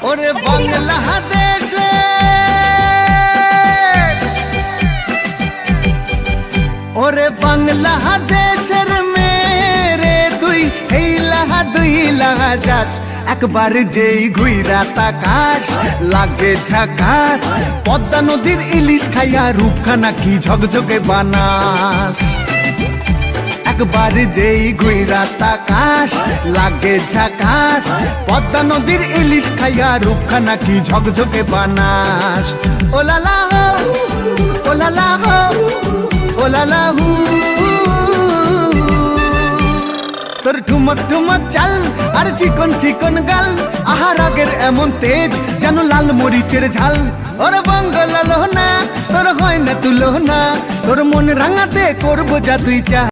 ওরে বাংলাদেশে ওরে বাংলাদেশের মেরে তুই এই লাহা দুই লাহা যাস একবার যেই ঘুইরা তাকাস লাগে ঝাকাস পদ্মা নদীর ইলিশ খাইয়া রূপখানা কি ঝকঝকে বানাস একবার যেই ঘুইরা তাকাস লাগে ঝাকাস পদ্মা নদীর ইলিশ খাইয়া রূপখানা কি ঝকঝকে বানাস ওলালা হো ওলালা হো ওলালা হু তোর ঠুমক ঠুমক চাল আর চিকন চিকন গাল আহার আগের এমন তেজ যেন লাল মরিচের ঝাল ওরে বঙ্গল লোহনা তোর হয় না তুলনা তোর মন রাঙাতে করবো যা তুই চা।